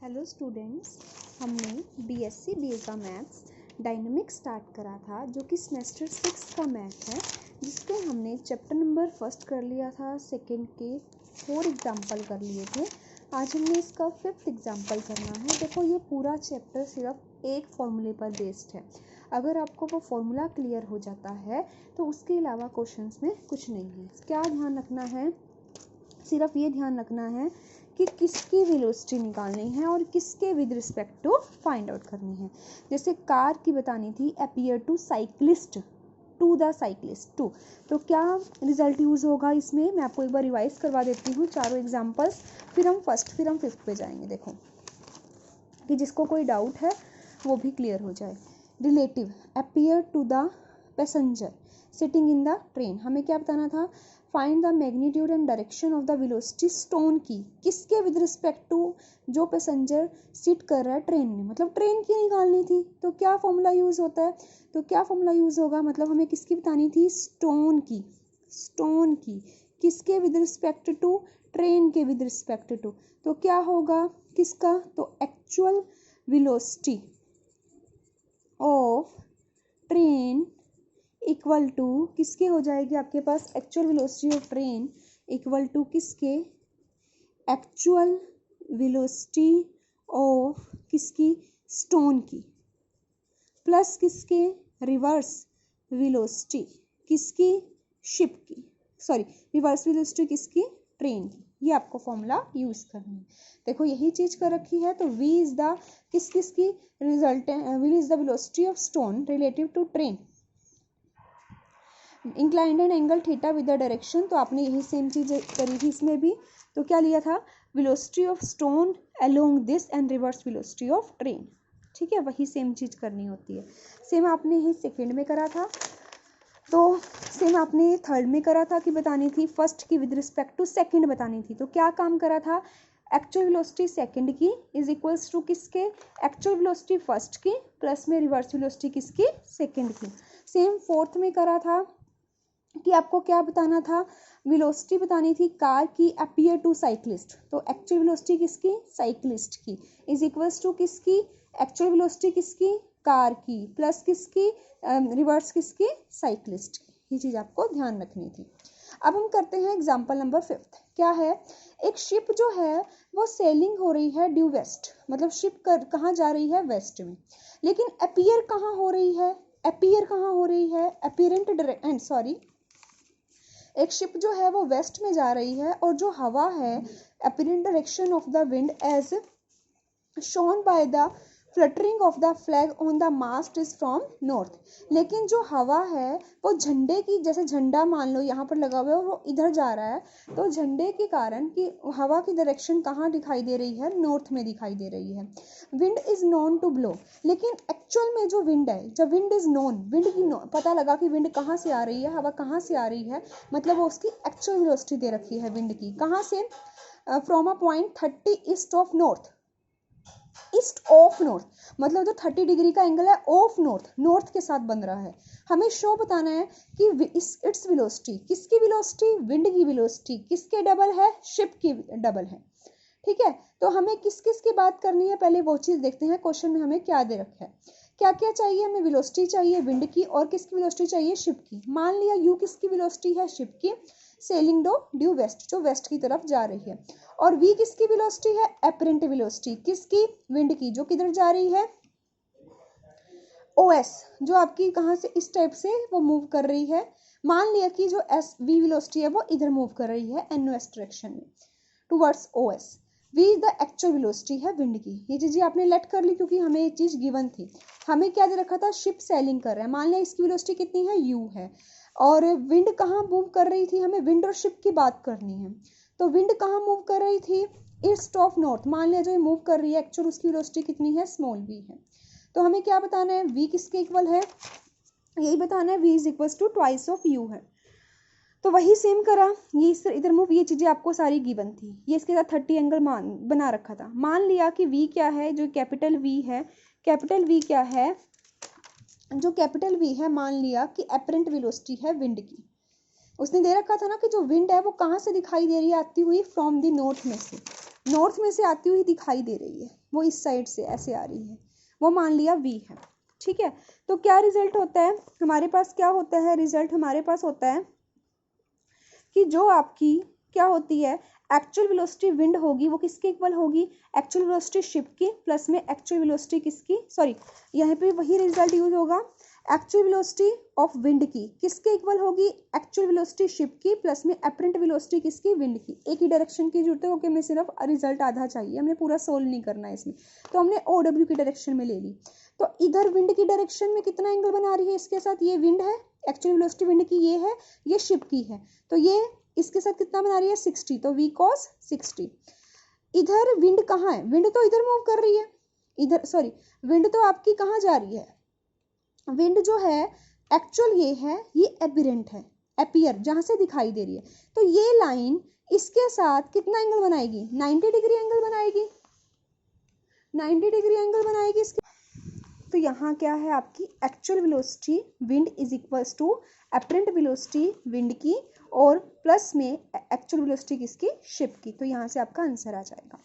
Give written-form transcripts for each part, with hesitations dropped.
Hello students, हमने BSc BA maths dynamic start करा था जो कि सेमेस्टर 6 का मैथ है, जिसके हमने चैप्टर नंबर फर्स्ट कर लिया था, सेकंड के 4 एग्जाम्पल कर लिए थे। आज हमने इसका 5th एग्जाम्पल करना है। देखो, ये पूरा चैप्टर सिर्फ एक फॉर्मूले पर बेस्ड है। अगर आपको वो फॉर्मूला क्लियर हो जाता है तो उसके अलावा क्वेश्चंस में कुछ नहीं है। क्या ध्यान रखना है? सिर्फ ये ध्यान रखना है कि किसकी वेलोसिटी निकालनी है और किसके with respect to find out करनी है। जैसे कार की बतानी थी, appear to cyclist to the cyclist to, तो क्या रिजल्ट यूज़ होगा इसमें? मैं आपको एक बार रिवाइज करवा देती हूँ चारों एग्जाम्पल्स, फिर हम 5th पे जाएंगे। देखो कि जिसको कोई डाउट है वो भी क्लियर हो जाए। Relative, appear to the passenger sitting in the train, हमें क्या बताना था? Find the magnitude and direction of the velocity stone की, किसके विद रिस्पेक्ट टू जो पैसेंजर सिट कर रहा है ट्रेन में, मतलब ट्रेन की निकालनी थी। तो क्या फॉर्मूला यूज़ होता है? तो क्या फॉर्मूला यूज़ होगा? मतलब हमें किसकी बतानी थी? स्टोन की। स्टोन की किसके विद रिस्पेक्ट टू? ट्रेन के विद रिस्पेक्ट टू। तो क्या होगा किसका? तो actual velocity of train equal to किसके हो जाएगी आपके पास? Actual velocity of train equal to किसके? एक्चुअल वेलोसिटी ऑफ किसकी? स्टोन की, प्लस किसके? रिवर्स वेलोसिटी किसकी? शिप की, सॉरी रिवर्स वेलोसिटी किसकी? ट्रेन की। ये आपको फॉर्मूला यूज करना है। देखो यही चीज कर रखी है। तो v इज द किसकी result? v is the velocity of stone relative to train, inclined and angle theta with the direction. तो आपने यही सेम चीज करी थी इसमें भी। तो क्या लिया था? Velocity of stone along this and reverse velocity of train. ठीक है, वही सेम चीज करनी होती है। सेम आपने यही सेकंड में करा था, तो सेम आपने थर्ड में करा था कि बतानी थी फर्स्ट की विद रिस्पेक्ट टू सेकंड बतानी थी। तो क्या काम करा था? एक्चुअल वेलोसिटी सेकंड की इज इक्वल्स टू किसके? एक्चुअल वेलोसिटी फर्स्ट की प्लस में रिवर्स वेलोसिटी किसकी? सेकंड की। सेम फोर्थ में करा था कि आपको क्या बताना था? वेलोसिटी बतानी थी कार की अपीयर टू साइक्लिस्ट। तो एक्चुअल वेलोसिटी किसकी? साइक्लिस्ट की इज इक्वल्स टू किसकी? एक्चुअल वेलोसिटी किसकी? कार की प्लस किसकी? रिवर्स किसकी? साइक्लिस्ट की। ये चीज आपको ध्यान रखनी थी। अब हम करते हैं एग्जाम्पल नंबर 5। क्या है? एक शिप जो है वो सेलिंग हो रही है ड्यू वेस्ट, मतलब शिप कहाँ जा रही है? वेस्ट में। लेकिन अपीयर कहाँ हो रही है? अपीयर कहाँ हो रही है? अपीरेंट डायरेक्शन, सॉरी, एक शिप जो है वो वेस्ट में जा रही है और जो हवा है apparent direction of the wind as shown by the fluttering of the flag on the mast is from north. लेकिन जो हवा है वो झंडे की, जैसे झंडा मान लो यहाँ पर लगा हुआ है और वो इधर जा रहा है, तो झंडे के कारण कि हवा की डायरेक्शन कहाँ दिखाई दे रही है? नॉर्थ में दिखाई दे रही है। Wind is known to blow, लेकिन एक्चुअल में जो विंड है, जब विंड इज नोन, विंड की पता लगा कि विंड कहाँ से आ रही है, हवा कहाँ से आ रही है, मतलब वो उसकी एक्चुअल वेलोसिटी दे रखी है विंड की। कहाँ से? From a point 30 east of north. East of north मतलब जो 30 डिग्री का एंगल है ऑफ नॉर्थ, नॉर्थ के साथ बन रहा है। हमें शो बताना है कि इट्स वेलोसिटी किसकी? वेलोसिटी विंड की वेलोसिटी किसके डबल है? शिप की डबल है। ठीक है, तो हमें किस किस की बात करनी है पहले वो चीज देखते हैं। क्वेश्चन में हमें क्या दे रखा है? क्या क्या चाहिए हमें? वेलोसिटी चाहिए विंड की, और किसकी वेलोसिटी चाहिए? शिप की। मान लिया यू किसकी वेलोसिटी है? शिप की, सेलिंग ड्यू वेस्ट, जो वेस्ट की तरफ जा रही है। और v किसकी वेलोसिटी है? अपरेंट वेलोसिटी किसकी? विंड की, जो किधर जा रही है? os, जो आपकी कहाँ से इस टाइप से वो मूव कर रही है। मान लिया कि जो s v वेलोसिटी है वो इधर मूव कर रही है NOS डायरेक्शन में towards os। v is the actual velocity है विंड की। ये चीजें आपने लेट कर ली क्योंकि हमें ये चीज गिवन थी। हमें क्या दे रखा था? शिप सेलिंग कर रहा है। मान लिया इसकी वेलोसिटी कितनी है? u है। और विंड कहाँ मूव कर रही थी? हमें विंड और शिप की बात करनी है। तो विंड कहाँ मूव कर रही थी? East of north. मान लिया जो ये मूव कर रही है एक्चुअल उसकी वेलोसिटी कितनी है? स्मॉल v है। तो हमें क्या बताना है? v किसके इक्वल है? यही बताना है v is equal to twice of u है। तो वही सेम करा, ये इधर मूव, ये चीजें आपको सारी गिवन थी। ये इसके साथ 30 एंगल बना रखा था। मान लिया कि v क्या है? जो कैपिटल v है, कैपिटल v क्या है? जो कैपिटल v है, मान लिया कि अपरेंट वेलोसिटी है विंड की। उसने दे रखा था ना कि जो विंड है वो कहाँ से दिखाई दे रही है? आती हुई फ्रॉम द नॉर्थ में से। नॉर्थ में से आती हुई दिखाई दे रही है, वो इस साइड से ऐसे आ रही है, वो मान लिया वी है। ठीक है, तो क्या रिजल्ट होता है हमारे पास, क्या होता है रिजल्ट हमारे पास होता है कि जो आपकी क्या होती है एक्चुअल वेलोसिटी विंड होगी वो किसके इक्वल होगी, एक्चुअल वेलोसिटी शिप की प्लस में एक्चुअल वेलोसिटी किसकी, सॉरी यहाँ पे वही रिजल्ट यूज होगा, एक्चुअल वेलोसिटी ऑफ विंड की किसके इक्वल होगी, एक्चुअल वेलोसिटी शिप की प्लस में एपरेंट वेलोसिटी किसकी, विंड की। एक ही डायरेक्शन की जरूरत है, ओके मैं सिर्फ रिजल्ट आधा चाहिए, हमने पूरा सोल्व नहीं करना है इसमें, तो हमने OW की डायरेक्शन में ले ली। तो इधर विंड की डायरेक्शन में कितना एंगल बना रही है इसके साथ, ये विंड है, एक्चुअल वेलोसिटी विंड की ये है, ये शिप की है, तो ये इसके साथ कितना बना रही है 60, तो v cos 60। इधर विंड कहाँ है, विंड तो इधर मूव कर रही है, इधर सॉरी विंड तो आपकी कहाँ जा रही है, विंड जो है एक्चुअल ये है, ये एपिरेंट है, एपियर जहां से दिखाई दे रही है, तो ये लाइन इसके साथ कितना एंगल बनाएगी, 90 डिग्री एंगल बनाएगी, 90 डिग्री एंगल बनाएगी इसके। तो यहाँ क्या है आपकी actual velocity wind is equals to apparent velocity wind की और प्लस में एक्चुअल वेलोसिटी किसकी, शिप की। तो यहाँ से आपका आंसर आ जाएगा।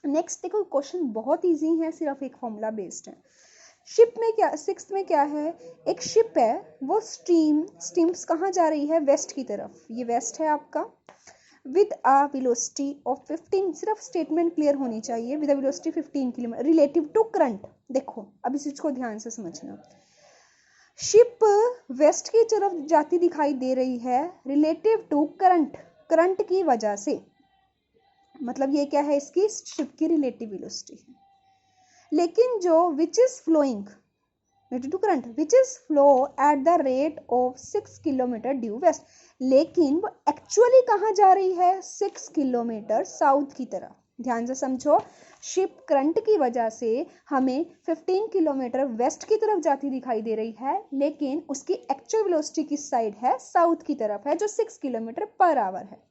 नेक्स्ट देखो क्वेश्चन बहुत इजी है, सिर्फ एक फॉर्मूला बेस्ड है। शिप में क्या, सिक्स्थ में क्या है, एक शिप है वो स्टीम्स कहाँ जा रही है, वेस्ट की तरफ, ये वेस्ट है आपका, विद अ वेलोसिटी ऑफ 15, सिर्फ स्टेटमेंट क्लियर होनी चाहिए, with a velocity 15 kilometre relative to current. देखो अब इस चीज को ध्यान से समझना, शिप वेस्ट की तरफ जाती दिखाई दे रही है रिलेटिव टू करंट, करंट की वजह से, मतलब ये क्या है इसकी शिप की रिलेटिव वेलोसिटी है। लेकिन जो which is flowing related to current which is flow at the rate of 6 kilometre due west, लेकिन वो एक्चुअली कहाँ जा रही है 6 किलोमीटर साउथ की तरफ। ध्यान से समझो, शिप करंट की वजह से हमें 15 किलोमीटर वेस्ट की तरफ जाती दिखाई दे रही है, लेकिन उसकी एक्चुअल वेलोसिटी किस साइड है, साउथ की तरफ है, जो 6 किलोमीटर पर आवर है।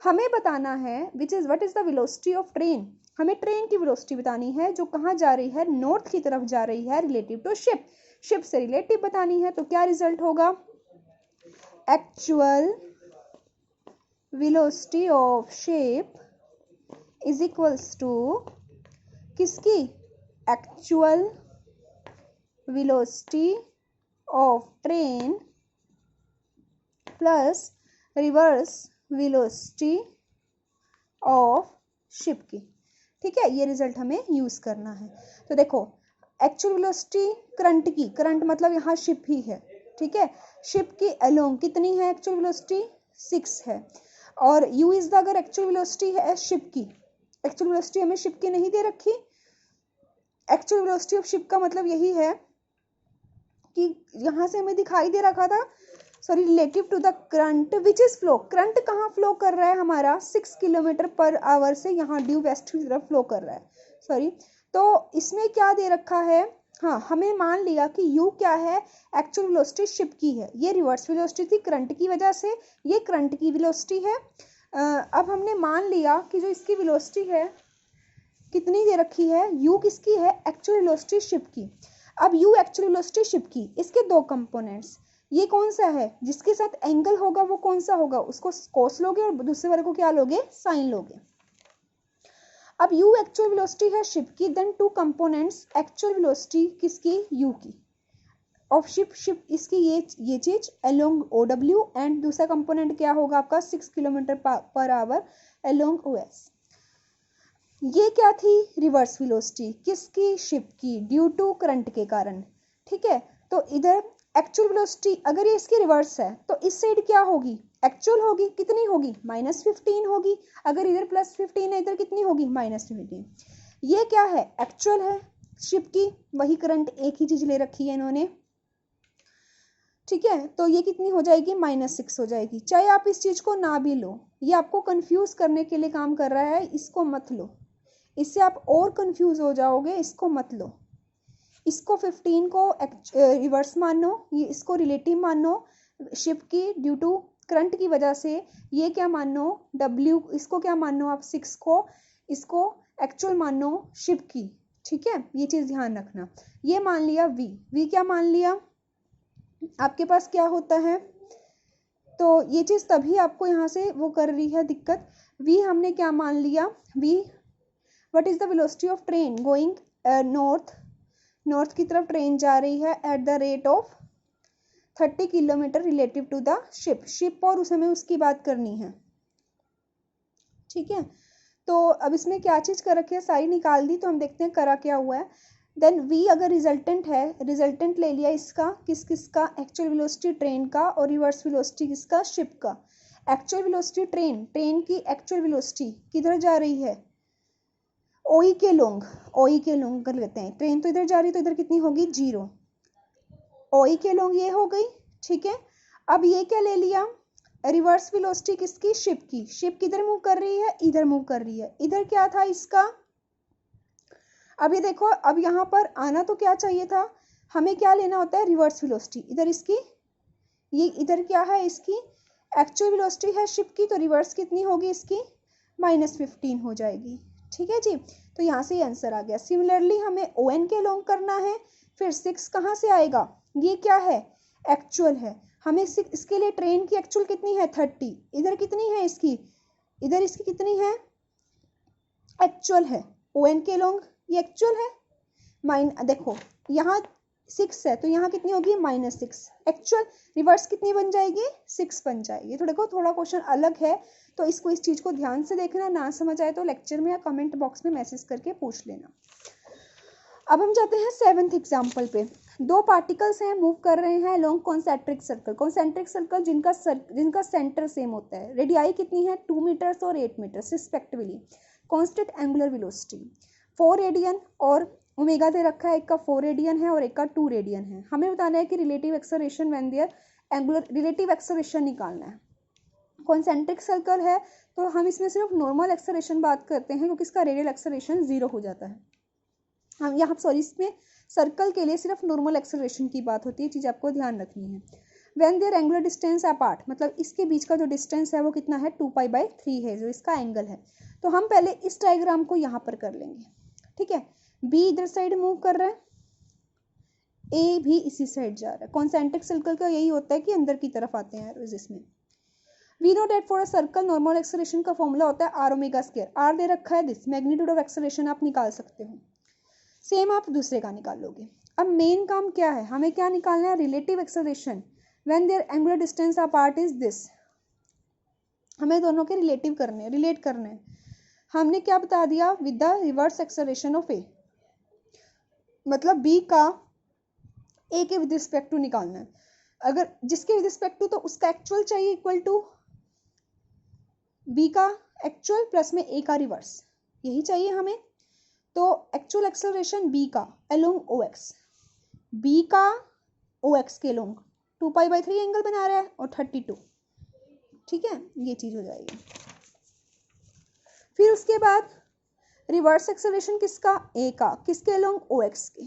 हमें बताना है which is what is the velocity of train, हमें ट्रेन की वेलोसिटी बतानी है जो कहाँ जा रही है, नॉर्थ की तरफ जा रही है रिलेटिव टू शिप, शिप से रिलेटिव बतानी है। तो क्या रिजल्ट होगा, actual velocity of ship is equals to किसकी, actual velocity of train plus reverse velocity of ship की। ठीक है, ये रिजल्ट हमें यूज करना है। तो देखो एक्चुअल वेलोसिटी करंट की, करंट मतलब यहाँ शिप ही है, ठीक है, शिप की अलोंग कितनी है एक्चुअल वेलोसिटी 6 है, और u इज द अगर एक्चुअल वेलोसिटी है शिप की, एक्चुअल वेलोसिटी हमें शिप की नहीं दे रखी, एक्चुअल वेलोसिटी ऑफ शिप का मतलब यही है कि यहाँ से हमें दिखाई दे रखा था, sorry relative to the current which is flow, current कहाँ फ्लो कर रहा है हमारा 6 किलोमीटर पर आवर से यहाँ ड्यू वेस्ट की तरफ फ्लो कर रहा है, सॉरी। तो इसमें क्या दे रखा है, हाँ हमें मान लिया कि u क्या है, एक्चुअल वेलोसिटी शिप की है, ये रिवर्स वेलोसिटी थी करंट की वजह से, ये करंट की वेलोसिटी है। अब हमने मान लिया कि जो इसकी वेलोसिटी है कितनी दे रखी है, u किसकी है, एक्चुअल वेलोसिटी शिप की। अब u एक्चुअल वेलोसिटी शिप की, इसके दो कंपोनेंट्स, ये कौन सा है जिसके साथ एंगल होगा वो कौन सा होगा, उसको कोस लोगे और दूसरे वाले को क्या लोगे, साइन लोगे। अब u एक्चुअल वेलोसिटी है शिप की, then two components actual velocity किसकी, u की ऑफ शिप, शिप इसकी ये चीज अलोंग OW एंड दूसरा कंपोनेंट क्या होगा आपका 6 kilometre per hour along OS। ये क्या थी, रिवर्स वेलोसिटी किसकी, शिप की, ड्यू टू करंट के कारण। ठीक है, तो इधर एक्चुअल वेलोसिटी अगर ये इसकी रिवर्स है तो इस साइड क्या होगी, एक्चुअल होगी, कितनी होगी -15 होगी, अगर इधर +15 है इधर कितनी होगी -15। ये क्या है, एक्चुअल है शिप की, वही करंट, एक ही चीज ले रखी है इन्होंने। ठीक है, तो ये कितनी हो जाएगी -6 हो जाएगी। चाहे आप इस चीज को ना भी लो, ये आपको कंफ्यूज करने के लिए काम कर रहा है, इसको मत लो, इससे आप और कंफ्यूज हो जाओगे, इसको मत लो। इसको 15 को रिवर्स मानो, ये इसको रिलेटिव मानो शिप की ड्यू टू करंट की वजह से, ये क्या मानो W, इसको क्या मानो आप 6 को, इसको एक्चुअल मानो शिप की। ठीक है, ये चीज ध्यान रखना। ये मान लिया V क्या मान लिया, आपके पास क्या होता है, तो ये चीज तभी आपको यहाँ से वो कर रही है दिक्कत। V हमने क्या मान लिया, V what is the velocity of train going north की तरफ ट्रेन जा रही है at the rate of 30 kilometre relative to the ship और उस हमें उसकी बात करनी है। ठीक है, तो अब इसमें क्या चीज़ कर रखी है, सारी निकाल दी, तो हम देखते हैं करा क्या हुआ है। देन v अगर रिजल्टेंट है, रिजल्टेंट ले लिया इसका, किसका, एक्चुअल वेलोसिटी ट्रेन का और रिवर्स वेलोसिटी किसका, शिप का। एक्चुअल वेलोसिटी ट्रेन की एक्चुअल वेलोसिटी किधर जा रही है, ओई के लोंग कर लेते हैं, ट्रेन तो इधर जा रही है तो इधर कितनी होगी 0, ओई के लोंग ये हो गई। ठीक है, अब ये क्या ले लिया, रिवर्स वेलोसिटी किसकी, शिप किधर मूव कर रही है, इधर मूव कर रही है। इधर क्या था इसका, अब ये देखो, अब यहाँ पर आना तो क्या चाहिए था, हमें क्या लेना होता है, रिवर्स वेलोसिटी। इधर इसकी, ये इधर क्या है, इसकी एक्चुअल वेलोसिटी है शिप की, तो रिवर्स कितनी होगी इसकी, -15 हो जाएगी। ठीक है जी, तो यहाँ से ये आंसर आ गया। सिमिलरली हमें ओ एन के लॉन्ग करना है, फिर 6 कहाँ से आएगा, ये क्या है, एक्चुअल है, हमें इसके लिए ट्रेन की एक्चुअल कितनी है 30, इधर कितनी है इसकी, इधर इसकी कितनी है, एक्चुअल है, ओ एन के लॉन्ग ये एक्चुअल है, देखो यहाँ 6 है तो यहाँ कितनी होगी -6, एक्चुअल, रिवर्स कितनी बन जाएगी 6 बन जाएगी। तो देखो थोड़ा क्वेश्चन अलग है, तो इसको इस चीज़ को ध्यान से देखना, ना समझ आए तो लेक्चर में या कमेंट बॉक्स में मैसेज करके पूछ लेना। अब हम जाते हैं 7th एग्जाम्पल पे। 2 पार्टिकल्स हैं, मूव कर रहे हैं लॉन्ग कॉन्सेंट्रिक सर्कल, जिनका सेंटर सेम होता है। रेडियाई कितनी है 2 मीटर्स और 8 metres respectively. Constant angular velocity 4 radian और ओमेगा दे रखा है, एक का 4 रेडियन है और एक का 2 रेडियन है। हमें बताना है कि relative acceleration when there angular, relative acceleration निकालना है। कॉन्सेंट्रिक सर्कल है तो हम इसमें सिर्फ नॉर्मल एक्सेलरेशन बात करते हैं, क्योंकि इसका रेडियल एक्सेलरेशन 0 हो जाता है। हम यहाँ इसमें सर्कल के लिए सिर्फ नॉर्मल एक्सेलरेशन की बात होती है, चीज़ आपको ध्यान रखनी है। When there angular distance apart, मतलब इसके बीच का जो डिस्टेंस है वो कितना है 2π/3 है, जो इसका एंगल है। तो हम पहले इस डायग्राम को यहाँ पर कर लेंगे। ठीक है, बी इधर साइड मूव कर रहा है, ए भी इसी साइड जा रहा है। कॉन्सेंट्रिक सर्कल का यही होता है कि अंदर की तरफ आते हैं इसमें। We know that for a circle normal acceleration का फॉर्मूला होता है r ओमेगा स्क्वायर। r दे रखा है, दिस मैग्नीट्यूड ऑफ एक्सेलरेशन आप निकाल सकते हो, सेम आप दूसरे का निकाल लोगे। अब मेन काम क्या है, हमें क्या निकालना है, relative acceleration when there angular distance apart is this. हमें दोनों के रिलेट करने हैं। हमने क्या बता दिया, with the reverse acceleration of A, मतलब बी का ए के विद रिस्पेक्ट टू निकालना है। अगर जिसके विद रिस्पेक्ट टू, तो उसका एक्चुअल चाहिए इक्वल टू बी का एक्चुअल प्लस में ए का रिवर्स, यही चाहिए हमें। तो एक्चुअल एक्सेलरेशन बी का अलोंग ओ एक्स, बी का ओ एक्स के अलोंग 2π/3 एंगल बना रहा है और 32। ठीक है, ये चीज हो जाएगी। फिर उसके बाद रिवर्स एक्सेलरेशन किसका, ए का, किसके अलोंग ओ एक्स के,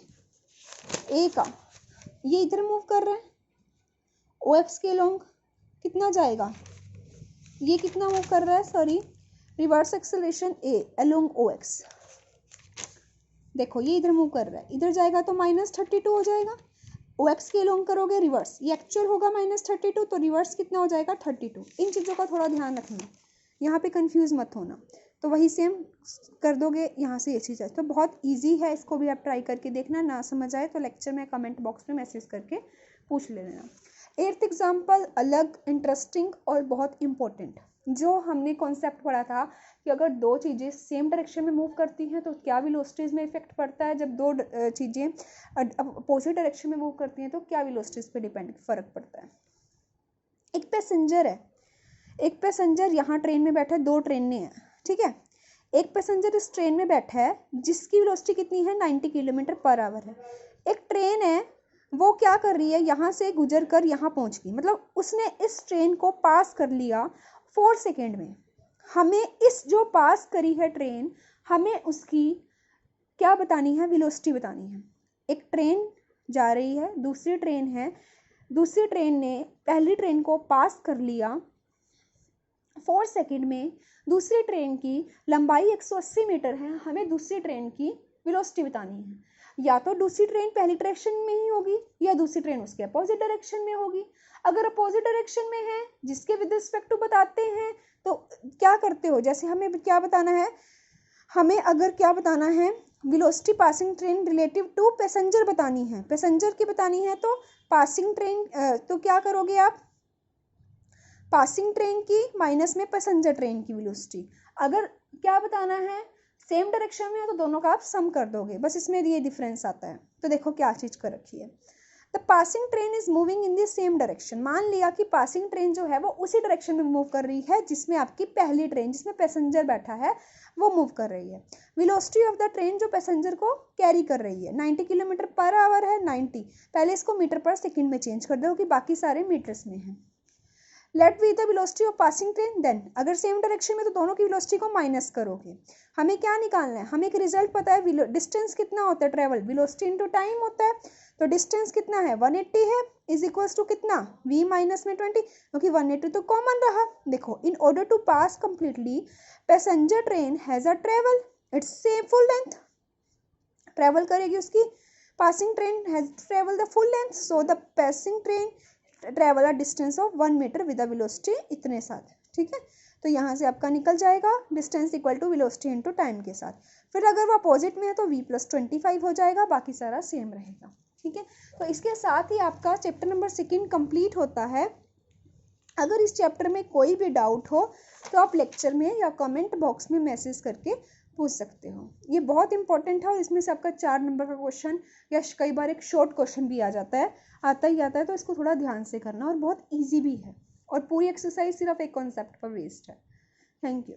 ए का, ये इधर मूव कर रहा है, ओ एक्स के अलोंग कितना जाएगा, ये कितना मूव कर रहा है, sorry, reverse acceleration a along O x, देखो ये इधर मूव कर रहा है, इधर जाएगा तो -32 हो जाएगा। ओ एक्स के अलोंग करोगे रिवर्स, ये एक्चुअल होगा -32, तो रिवर्स कितना हो जाएगा 32। इन चीज़ों का थोड़ा ध्यान रखना, यहाँ पे कंफ्यूज मत होना। तो वही सेम कर दोगे, यहाँ से ये चीज़ है। तो बहुत ईजी है, इसको भी आप ट्राई करके देखना, ना समझ आए तो लेक्चर में कमेंट बॉक्स में मैसेज करके पूछ लेना। 8th एग्जाम्पल अलग इंटरेस्टिंग और बहुत इंपॉर्टेंट, जो हमने कॉन्सेप्ट पढ़ा था कि अगर 2 चीज़ें सेम डायरेक्शन में मूव करती हैं तो क्या वेलोसिटीज में इफेक्ट पड़ता है, जब 2 चीज़ें अपोजिट डायरेक्शन में मूव करती हैं तो क्या वेलोसिटीज पे फर्क पड़ता है। एक पैसेंजर यहाँ ट्रेन में बैठा है, 2 ट्रेनें हैं, ठीक है। एक पैसेंजर इस ट्रेन में बैठा है जिसकी वेलोसिटी कितनी है 90 km/h है। एक ट्रेन है वो क्या कर रही है, यहाँ से गुजर कर यहाँ पहुँच गई, मतलब उसने इस ट्रेन को पास कर लिया 4 सेकेंड में। हमें इस जो पास करी है ट्रेन, हमें उसकी क्या बतानी है, वेलोसिटी बतानी है। एक ट्रेन जा रही है, दूसरी ट्रेन है, दूसरी ट्रेन ने पहली ट्रेन को पास कर लिया 4 सेकेंड में, दूसरी ट्रेन की लंबाई 180 मीटर है, हमें दूसरी ट्रेन की वेलोसिटी बतानी है। या तो दूसरी ट्रेन पहली डायरेक्शन में ही होगी या दूसरी ट्रेन उसके अपोजिट डायरेक्शन में होगी। अगर अपोजिट डायरेक्शन में है, जिसके विद रिस्पेक्ट टू बताते हैं, तो क्या करते हो, जैसे हमें क्या बताना है, हमें अगर क्या बताना है, velocity passing train relative to passenger बतानी है, पैसेंजर की बतानी है, तो पासिंग ट्रेन तो क्या करोगे आप, पासिंग ट्रेन की माइनस में पैसेंजर ट्रेन की वेलोसिटी। अगर क्या बताना है सेम डायरेक्शन में है तो दोनों का आप सम कर दोगे, बस इसमें ये डिफरेंस आता है। तो देखो क्या चीज़ कर रखी है, the passing train is moving in the same direction. मान लिया कि पासिंग ट्रेन जो है वो उसी डायरेक्शन में मूव कर रही है जिसमें आपकी पहली ट्रेन जिसमें पैसेंजर बैठा है वो मूव कर रही है। वेलोसिटी ऑफ द ट्रेन जो पैसेंजर को कैरी कर रही है 90 किलोमीटर पर आवर है, 90, पहले इसको मीटर पर सेकेंड में चेंज कर दो कि बाकी सारे मीटर्स में हैं। Let be the velocity of passing train, then अगर सेम डायरेक्शन में तो दोनों की वेलोसिटी को माइनस करोगे। हमें क्या निकालना है, हमें एक रिजल्ट पता है, डिस्टेंस कितना होता है ट्रेवल, वेलोसिटी इनटू टाइम होता है। तो डिस्टेंस कितना है 180 है, इज इक्वल्स टू कितना v माइनस में 20, क्योंकि 180 तो कॉमन रहा। देखो in order to pass completely passenger train has a travel its same full length, travel करेगी उसकी passing train has travel the full length, so the passing train travel a distance of 1 metre with velocity इतने साथ। ठीक है, तो यहाँ से आपका निकल जाएगा distance equal to velocity into time के साथ। फिर अगर वो अपोजिट में है तो v + 25 हो जाएगा, बाकी सारा सेम रहेगा। ठीक है, तो इसके साथ ही आपका चैप्टर नंबर 2 कंप्लीट होता है। अगर इस चैप्टर में कोई भी डाउट हो तो आप लेक्चर में या कमेंट बॉक्स में मैसेज करके पूछ सकते हो। ये बहुत इंपॉर्टेंट है और इसमें से आपका 4 नंबर का क्वेश्चन या कई बार एक शॉर्ट क्वेश्चन भी आ जाता है, आता ही आता है, तो इसको थोड़ा ध्यान से करना और बहुत ईजी भी है और पूरी एक्सरसाइज सिर्फ एक कॉन्सेप्ट पर बेस्ड है। Thank you.